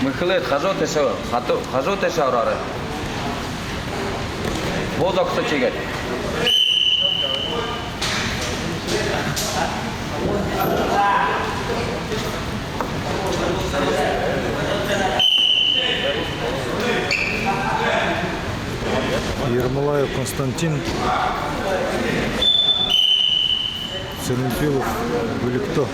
Михайлович, хожу ты шаурары. Бозок сочегет. Ермолаев Константин, Цернфилов, Великто.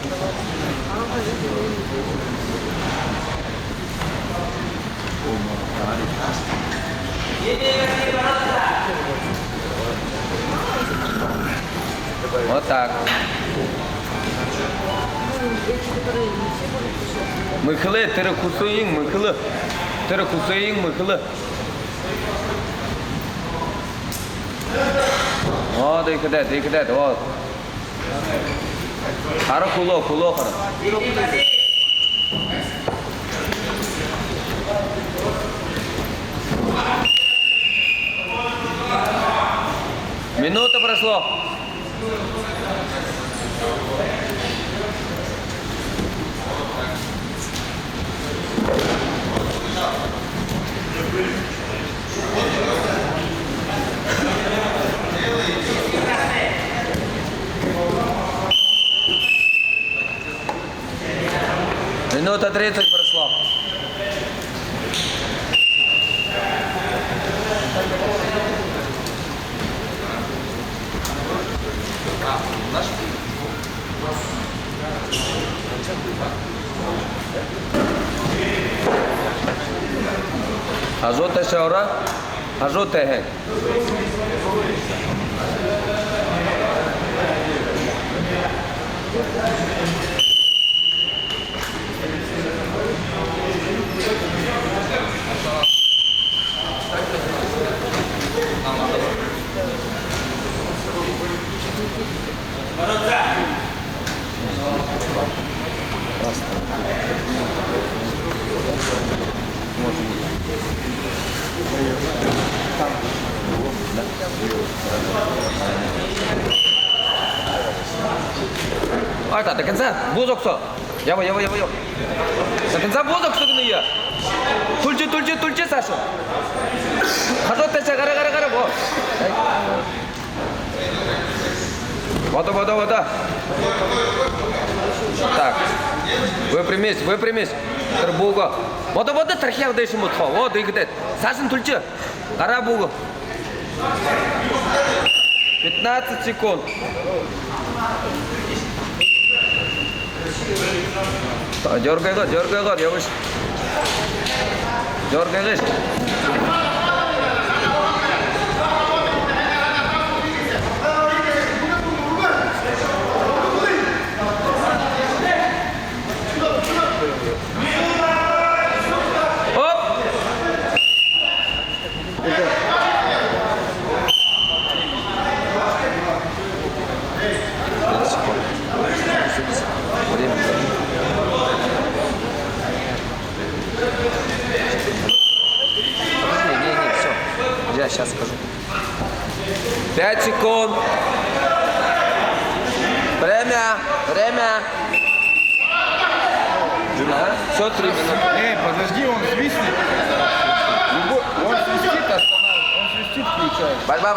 Вот так. Михайлович, ты кусаин, Михайлович. Ты кусаин, Михайлович. Вот, икдет, вот. Хара куло, хара. Минута прошло. Минута 30 прошло. Azote шаура, azote है. Альта, до конца бузоксо. Яво. До конца бузоксо гния. Тульчи, Саша. Хазот тече, гара, во. Вода. Так. Выпрямись. Трбуга. Вода, трахяв дэшим утхо. Вот, игдет. Сашин тульчи. Гара бугу. 15 секунд. Дергай год, явыш. Дергай. Сейчас скажу. 5 секунд. Время. Все, 3 минуты. Подожди, он свистит. Он свистит, останавливает. Он свистит, включает. Борьба.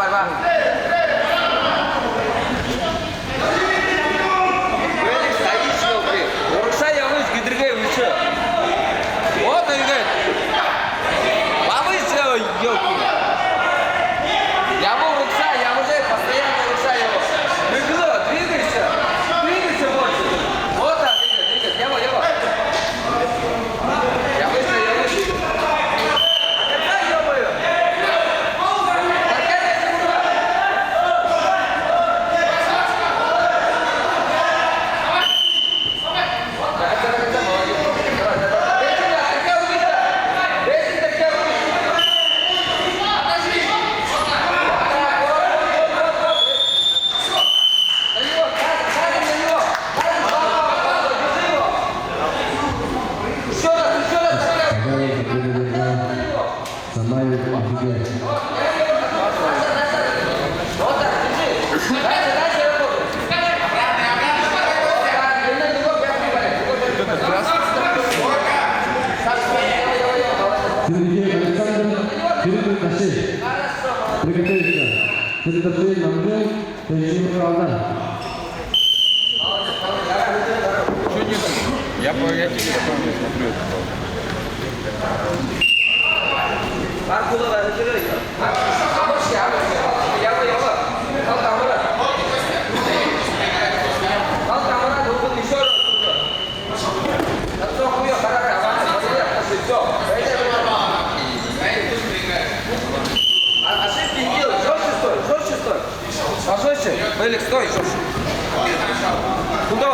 Вот он говорит. Повысь, елки. Я уже постоянно решаю его. Михайло, двигайся больше. Вот так, двигайся. Яво. Я выше. Какая ёбаю? приготовиться. Передачи Намджон, Тенджин Алдан. Что нет? Я тебе помню, смотрю это. Пожестче. Белик, стой, жестче. Куда?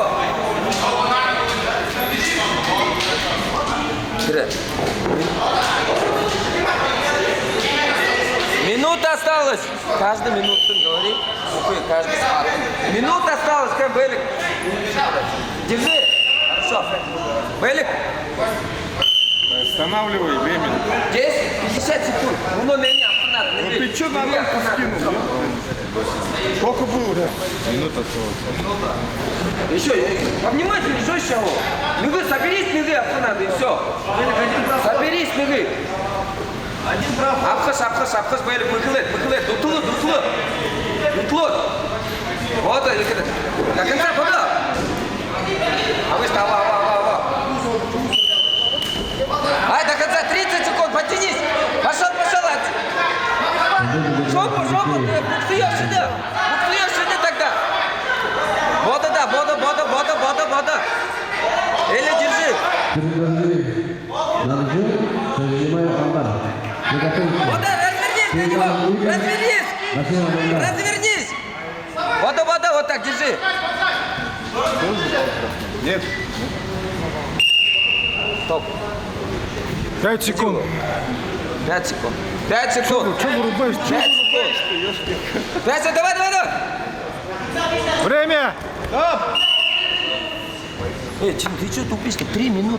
Минута осталась. Каждую минуту говори. Каждый спад. Минута осталась, как Белик. Держи. Хорошо. Белик. Останавливай временно. 10-50 секунд. Ну, меня надо. Ну ты что на руку скинул? Сколько было? Минута осталась. Еще, повнимательнее, жестче его. Мигы, соберись, мигы, надо, и все. Соберись, мигы. Апхаш, Белик, быкылет, дутулы. Вот, до конца хода. А вы что, Ай, до конца 30 секунд, подтянись. Пошел. Жопу, буксуешь сюда тогда. Бода. Или держи. Передачи Намджон, Тенджин Алдан. Приготовиться. Бода, развернись. Бода, вот так, держи. Нет. Стоп. 5 секунд. 5 секунд. 5 секунд. Что вырубаешь? 5 секунд. 5 секунд, давай. Время! Ты что тупишь-то? 3 минуты.